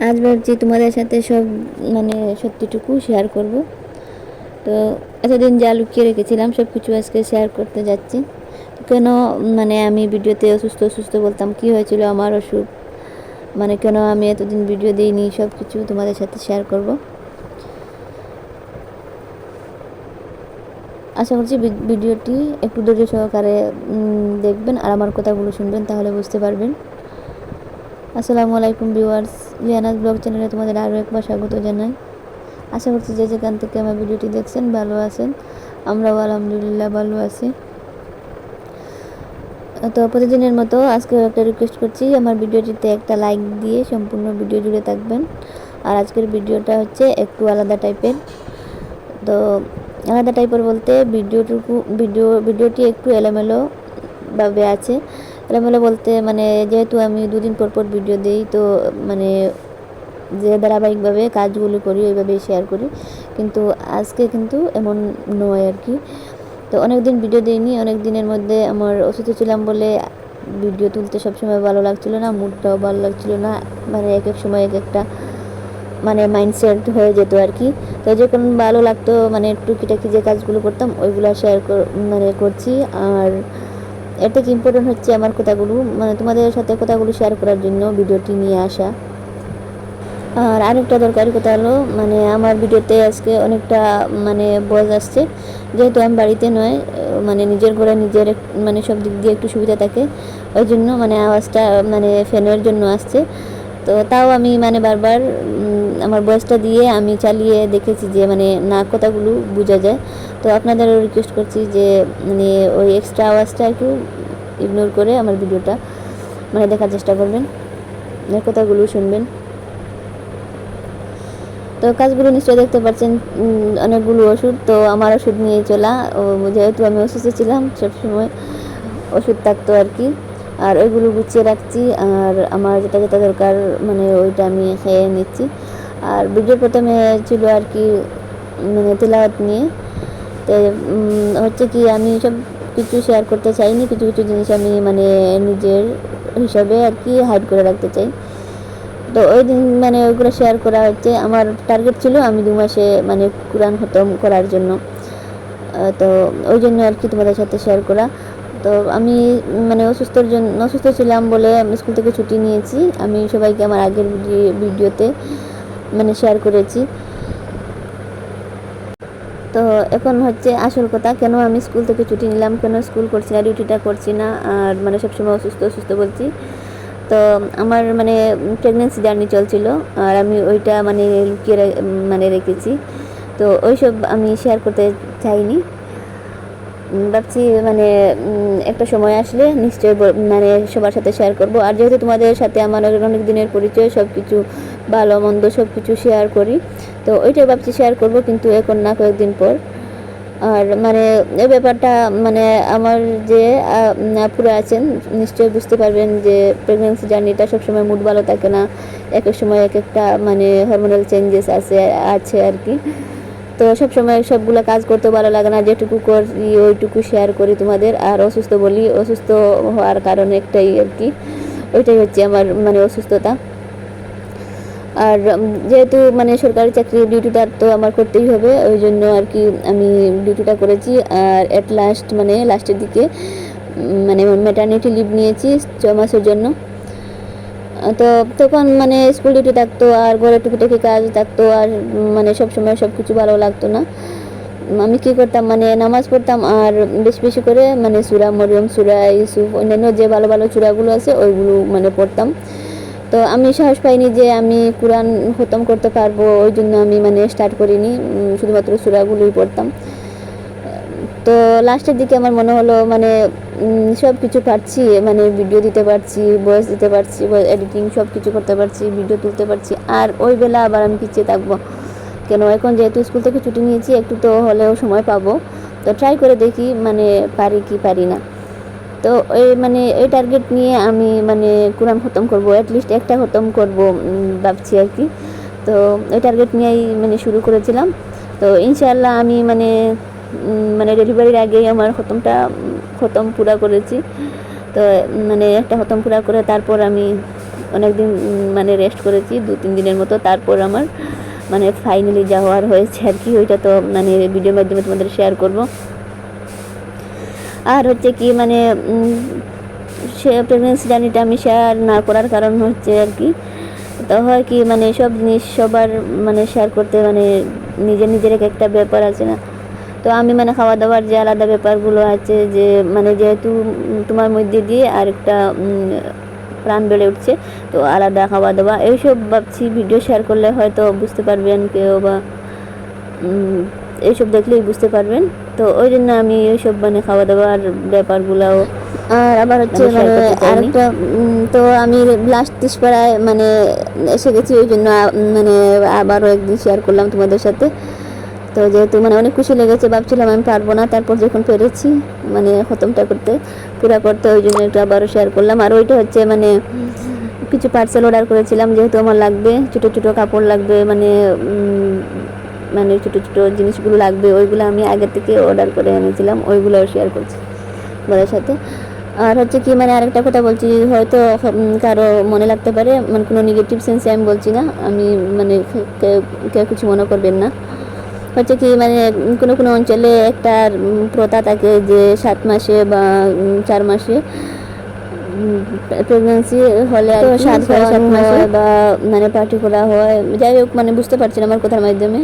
আজ ভাবছি তোমাদের সাথে সব মানে সত্যিটুকু শেয়ার করব। তো এতদিন যা লুকিয়ে রেখেছিলাম সব কিছু আজকে শেয়ার করতে যাচ্ছি। কেন মানে আমি ভিডিওতে অসুস্থ অসুস্থ বলতাম, কি হয়েছিল আমার অসুখ, মানে কেন আমি এতদিন ভিডিও দিইনি, সব কিছু তোমাদের সাথে শেয়ার করব। আশা করছি ভিডিওটি একটু ধৈর্য সহকারে দেখবেন আর আমার কথাগুলো শুনবেন, তাহলে বুঝতে পারবেন। আসসালামু আলাইকুম ভিউয়ার্স, লিয়ানাস ব্লগ চ্যানেলে তোমাদের আরও একবার স্বাগত জানাই। আশা করছি যে যেখান থেকে আমার ভিডিওটি দেখছেন ভালো আছেন, আমরাও আলহামদুলিল্লাহ ভালো আছি। তো প্রতিদিনের মতো আজকে একটা রিকোয়েস্ট করছি, আমার ভিডিওটিতে একটা লাইক দিয়ে সম্পূর্ণ ভিডিও জুড়ে থাকবেন। আর আজকের ভিডিওটা হচ্ছে একটু আলাদা টাইপের। তো আলাদা টাইপের বলতে ভিডিওটি একটু এলোমেলো ভাবে আছে। এলোমেলো বলতে মানে যেহেতু আমি দুদিন পর পর ভিডিও দিই, তো মানে যে ধারাবাহিকভাবে কাজগুলো করি ওইভাবেই শেয়ার করি, কিন্তু আজকে কিন্তু এমন নয় আর কি। তো অনেক দিন ভিডিও দিইনি, অনেক দিনের মধ্যে আমার অসুস্থ ছিলাম বলে ভিডিও তুলতে সবসময় ভালো লাগছিলো না, মুডটাও ভালো লাগছিলো না, মানে এক এক সময় এক একটা মানে মাইন্ডসেট হয়ে যেত আর কি। তো যখন ভালো লাগতো মানে টুকিটাকি যে কাজগুলো করতাম ওইগুলো শেয়ার মানে করছি। আর এর থেকে ইম্পর্টেন্ট হচ্ছে আমার কথাগুলো মানে তোমাদের সাথে কথাগুলো শেয়ার করার জন্য ভিডিওটি নিয়ে আসা। আর আরেকটা দরকারি কথা হলো মানে আমার ভিডিওতে আজকে অনেকটা মানে ভয়েস আসছে, যেহেতু আমি বাড়িতে নয়, মানে নিজের ঘরে নিজের মানে সব দিক দিয়ে একটু সুবিধা থাকে, ওই জন্য মানে আওয়াজটা মানে ফ্যানের জন্য আসছে। তো তাও আমি মানে বারবার আমার ভয়েসটা দিয়ে আমি চালিয়ে দেখেছি যে মানে না কথাগুলো বোঝা যায়। তো আপনাদেরও রিকোয়েস্ট করছি যে মানে ওই এক্সট্রা আওয়াজটা একটু ইগনোর করে আমার ভিডিওটা মানে দেখার চেষ্টা করবেন, কথাগুলো শুনবেন। তো কাজগুলো নিশ্চয়ই দেখতে পাচ্ছেন, অনেকগুলো ওষুধ, তো আমার ওষুধ নিয়ে চলা, যেহেতু আমি অসুস্থ ছিলাম সবসময় ওষুধ থাকতো আর কি। আর ওইগুলো গুছিয়ে রাখছি, আর আমার যেটা যেটা দরকার মানে ওইটা আমি খেয়ে নিচ্ছি। আর ভিডিও প্রথমে ছিল আর কি মানে তেলাওয়াত নিয়ে। তো হচ্ছে কি আমি সব কিছু শেয়ার করতে চাইনি, কিছু কিছু জিনিস আমি মানে নিজের হিসাবে আর কি হাইড করে রাখতে চাই। তো ওই দিন মানে ওইগুলো শেয়ার করা হচ্ছে, আমার টার্গেট ছিল আমি 2 মাসে মানে কোরআন খতম করার জন্য। তো ওই জন্য আর কি তোমাদের সাথে শেয়ার করা। তো আমি মানে অসুস্থ ছিলাম বলে আমি স্কুল থেকে ছুটি নিয়েছি, আমি সবাইকে আমার আগের ভিডিওতে মানে শেয়ার করেছি। তো এখন হচ্ছে আসল কথা, কেন আমি স্কুল থেকে ছুটি নিলাম, কেন স্কুল করছি না, ডিউটিটা করছি না, আর মানে সবসময় অসুস্থ অসুস্থ বলছি। তো আমার মানে প্রেগনেন্সি জার্নি চলছিল, আর আমি ওইটা মানে লুকিয়ে মানে রেখেছি। তো ওইসব আমি শেয়ার করতে চাইনি, ভাবছি মানে একটা সময় আসলে নিশ্চয়ই মানে সবার সাথে শেয়ার করব। আর যেহেতু তোমাদের সাথে আমার অনেক দিনের পরিচয়, সব কিছু ভালো মন্দ সব কিছু শেয়ার করি, তো ওইটাই ভাবছি শেয়ার করব, কিন্তু এখন না, কয়েকদিন পর। আর মানে এই ব্যাপারটা মানে আমার যে আপুরা আছেন নিশ্চয়ই বুঝতে পারবেন যে প্রেগনেন্সি জার্নিটা সবসময় মুড ভালো থাকে না, এক এক সময় এক একটা মানে হরমোনাল চেঞ্জেস আছে আর কি। তো সবসময় সবগুলো কাজ করতে ভালো লাগে না, যেটুকু করি ওইটুকু শেয়ার করি তোমাদের। আর অসুস্থ বলি, অসুস্থ হওয়ার কারণ একটাই আর কি, ওইটাই হচ্ছে আমার মানে অসুস্থতা। আর যেহেতু মানে সরকারি চাকরি ডিউটিটা তো আমার করতেই হবে, ওই জন্য আর কি আমি ডিউটিটা করেছি। আর এট লাস্ট মানে লাস্টের দিকে মানে ম্যাটারনিটি লিভ নিয়েছি 6 মাসের জন্য। তো তখন মানে স্কুল ডিউটি থাকতো আর ঘরে টুকিটাকি কাজ থাকতো, আর মানে সব সময় সব কিছু ভালো লাগতো না। আমি কী করতাম মানে নামাজ পড়তাম, আর বেশি বেশি করে মানে সূরা মরিয়ম, সূরা ইউসুফ, অন্যান্য যে ভালো ভালো সূরাগুলো আছে ওইগুলো মানে পড়তাম। তো আমি সাহস পাইনি যে আমি কোরআন খতম করতে পারবো, ওই জন্য আমি মানে স্টার্ট করিনি, শুধুমাত্র সূরাগুলোই পড়তাম। তো লাস্টের দিকে আমার মনে হলো মানে সব কিছু পারছি, মানে ভিডিও দিতে পারছি, ভয়েস দিতে পারছি, এডিটিং সব কিছু করতে পারছি, ভিডিও তুলতে পারছি, আর ওই বেলা আবার আমি পিছিয়ে থাকবো কেন? এখন যেহেতু স্কুল থেকে ছুটি নিয়েছি, একটু তো হলেও সময় পাবো, তো ট্রাই করে দেখি মানে পারি কি পারি না। তো ওই মানে ওই টার্গেট নিয়ে আমি মানে কোরআন খতম করবো, অ্যাটলিস্ট একটা খতম করবো ভাবছি আর কি। তো ওই টার্গেট নিয়েই মানে শুরু করেছিলাম। তো ইনশাআল্লাহ আমি মানে মানে ডেলিভারির আগেই আমার খতম পুরা করেছি। তো মানে একটা খতম পুরা করে তারপর আমি অনেক দিন মানে রেস্ট করেছি 2-3 দিনের মতো, তারপর আমার মানে ফাইনালি যাওয়ার হয়েছে আর কি। ওইটা তো মানে ভিডিওর মাধ্যমে তোমাদের শেয়ার করব। আর হচ্ছে কি মানে সে প্রেগনেন্সি জার্নিটা আমি শেয়ার না করার কারণ হচ্ছে আর কি, তো হয় কি মানে সব জিনিস সবার মানে শেয়ার করতে মানে নিজের একটা ব্যাপার আছে না। তো আমি মানে খাওয়া দাওয়ার যে আলাদা ব্যাপারগুলো আছে, যে মানে যেহেতু তোমার মধ্যে দিয়ে আরেকটা প্রাণ বেড়ে উঠছে, তো আলাদা খাওয়া দাওয়া এইসব ভাবছি ভিডিও শেয়ার করলে হয়তো বুঝতে পারবেন কেউ, বা এইসব দেখলেই বুঝতে পারবেন। তো ওই জন্য আমি এইসব মানে খাওয়া দাওয়ার ব্যাপারগুলোও, আর আবার হচ্ছে মানে আরেকটা তো আমি লাস্ট তিসপাড়ায় মানে এসে গেছি, ওই জন্য মানে আবারও একদিন শেয়ার করলাম তোমাদের সাথে। তো যেহেতু মানে অনেক খুশি লেগেছে, ভাবছিলাম আমি পারবো না, তারপর যখন পেরেছি মানে খতমটা করতে পুরা করতে, ওই জন্য একটু আবারও শেয়ার করলাম। আর ওইটা হচ্ছে মানে কিছু পার্সেল অর্ডার করেছিলাম, যেহেতু আমার লাগবে ছোটো ছোটো কাপড় লাগবে, মানে মানে ছোটো ছোটো জিনিসগুলো লাগবে, ওইগুলো আমি আগে থেকে অর্ডার করে এনেছিলাম, ওইগুলো শেয়ার করছি তোমাদের সাথে। আর হচ্ছে কি মানে আরেকটা কথা বলছি, হয়তো কারো মনে লাগতে পারে, মানে কোনো নেগেটিভ সেন্সে আমি বলছি না, আমি মানে কেউ কিছু মনে করবেন না। হচ্ছে কি মানে কোনো অঞ্চলে একটা প্রথা থাকে যে 7 মাসে বা 4 মাসে প্রেগনেন্সি হলে আর 7 মাসে বা মানে পার্টি করা হয়, যাই হোক মানে বুঝতে পারছি না আমার কথার মাধ্যমে,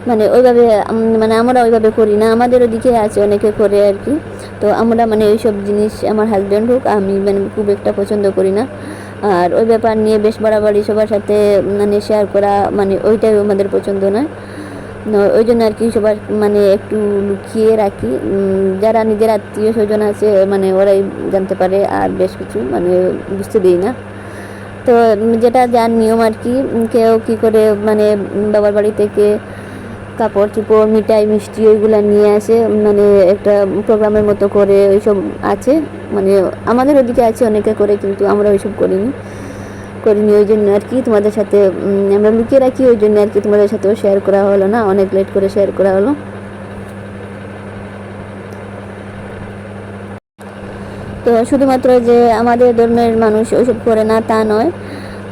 মানে ওইভাবে মানে আমরা ওইভাবে করি না, আমাদের ওদিকে আছে অনেকে করে আর কি। তো আমরা মানে এইসব জিনিস আমার হাজব্যান্ড হোক আমি মানে খুব একটা পছন্দ করি না। আর ওই ব্যাপার নিয়ে বেশ বাড়াবাড়ি সবার সাথে মানে শেয়ার করা, মানে ওইটাই আমাদের পছন্দ নয়। ওই জন্য আর কি সবার মানে একটু লুকিয়ে রাখি, যারা নিজের আত্মীয় স্বজন আছে মানে ওরাই জানতে পারে, আর বেশ কিছু মানে বুঝতে দিই না। তো যেটা যার নিয়ম আর কি, কেউ কী করে মানে বাবার বাড়ি থেকে কাপড় চোপড় মিঠাই মিষ্টি ওইগুলো নিয়ে আসে, মানে একটা প্রোগ্রামের মতো করে ওইসব আছে, মানে আমাদের ওদিকে আছে অনেকে করে, কিন্তু আমরা ওইসব করিনি, ওই জন্য আর কি তোমাদের সাথে আমরা লুকিয়ে রাখি, ওই জন্য আর কি তোমাদের সাথেও শেয়ার করা হলো না, অনেক লেট করে শেয়ার করা হলো। তো শুধুমাত্র যে আমাদের ধর্মের মানুষ ওইসব করে না তা নয়,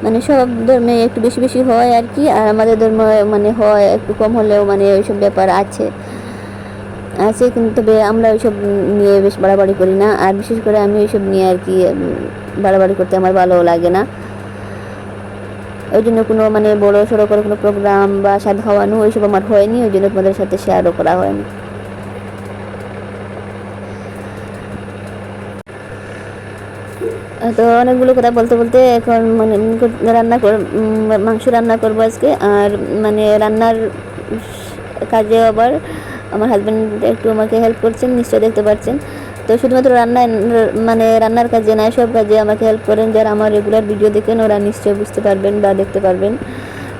মানে সব ধর্মে একটু বেশি বেশি হয় আর কি, আর আমাদের ধর্ম মানে হয় একটু কম হলেও মানে ওইসব ব্যাপার আছে কিন্তু তবে আমরা ওইসব নিয়ে বেশ বাড়াবাড়ি করি না, আর বিশেষ করে আমি ওইসব নিয়ে আর কি বাড়াবাড়ি করতে আমার ভালো লাগে না। ওই জন্য কোনো মানে বড়ো সড়ো করে কোনো প্রোগ্রাম বা স্বাদ খাওয়ানো ওইসব আমার হয়নি, ওই জন্য তোমাদের সাথে শেয়ারও করা হয়নি। তো অনেকগুলো কথা বলতে বলতে এখন মানে মাংস রান্না করবো আজকে, আর মানে রান্নার কাজে আবার আমার হাজব্যান্ড একটু আমাকে হেল্প করছেন, নিশ্চয় দেখতে পাচ্ছেন। তো শুধুমাত্র রান্নার কাজে না, সব কাজে আমাকে হেল্প করেন, যারা আমার রেগুলার ভিডিও দেখেন ওরা নিশ্চয়ই বুঝতে পারবেন বা দেখতে পারবেন।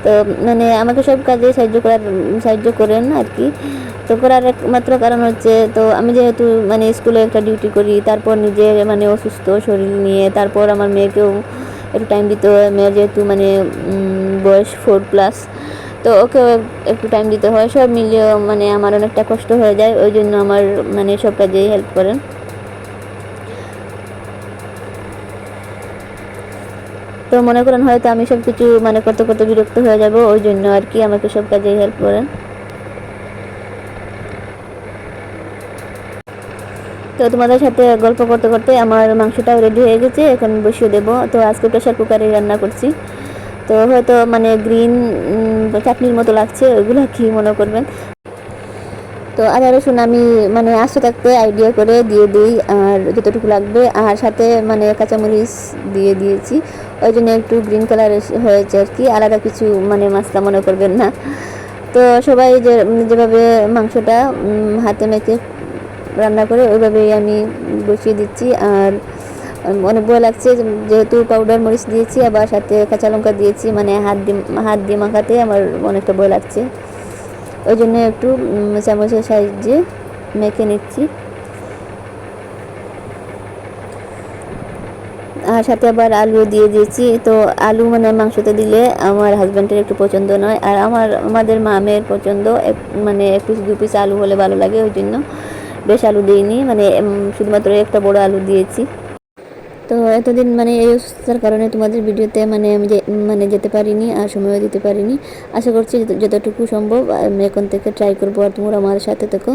তো মানে আমাকে সব কাজে সাহায্য করেন আর কি। তো করার একমাত্র কারণ হচ্ছে, তো আমি যেহেতু মানে স্কুলে একটা ডিউটি করি, তারপর নিজের মানে অসুস্থ শরীর নিয়ে, তারপর আমার মেয়েকেও একটু টাইম দিতে হয়, মেয়ের যেহেতু মানে বয়স 4+, তো ওকেও একটু টাইম দিতে হয়, সব মিলিয়ে মানে আমার অনেকটা কষ্ট হয়ে যায়, ওই জন্য আমার মানে সব কাজেই হেল্প করেন। তো মনে করেন হয়তো আমি সব কিছু মানে করতে করতে বিরক্ত হয়ে যাব, ওই জন্য আর কি আমাকে সব কাজেই হেল্প করেন। তো তোমাদের সাথে গল্প করতে করতে আমার মাংসটাও রেডি হয়ে গেছে, এখন বসিয়ে দেবো। তো আজকে প্রেশার কুকারে রান্না করছি, তো হয়তো মানে গ্রিন চাটনির মতো লাগছে, ওইগুলো কি মনে করবেন। তো আদা রসুন আমি মানে আস্তে থাকতে আইডিয়া করে দিয়ে দিই, আর যতটুকু লাগবে, আর সাথে মানে কাঁচামরিচ দিয়ে দিয়েছি, ওই জন্য একটু গ্রিন কালার হয়েছে আর কি, আলাদা কিছু মানে মাছটা মনে করবেন না। তো সবাই যেভাবে মাংসটা হাতে মেখে রান্না করে ওইভাবেই আমি বসিয়ে দিচ্ছি। আর অনেক ভয় লাগছে, যেহেতু পাউডার মরিচ দিয়েছি, আবার সাথে কাঁচা লঙ্কা দিয়েছি, মানে হাত দিয়ে মাখাতে আমার অনেকটা ভয় লাগছে, ওই জন্য একটু চামচের সাহায্যে মেখে নিচ্ছি। আর সাথে আবার আলু দিয়ে দিয়েছি। তো আলু মানে মাংসতে দিলে আমার হাজব্যান্ডের একটু পছন্দ নয়, আর আমাদের মামের পছন্দ মানে 1-2 পিস আলু হলে ভালো লাগে, ওই জন্য বেশ আলু দিইনি, মানে শুধুমাত্র একটা বড় আলু দিয়েছি। তো এতদিন মানে এই অসুস্থতার কারণে তোমাদের ভিডিওতে মানে আমি যেতে পারিনি আর সময়ও দিতে পারিনি। আশা করছি যতটুকু সম্ভব আমি এখন থেকে ট্রাই করবো আর তোমরা আমার সাথে থেকো।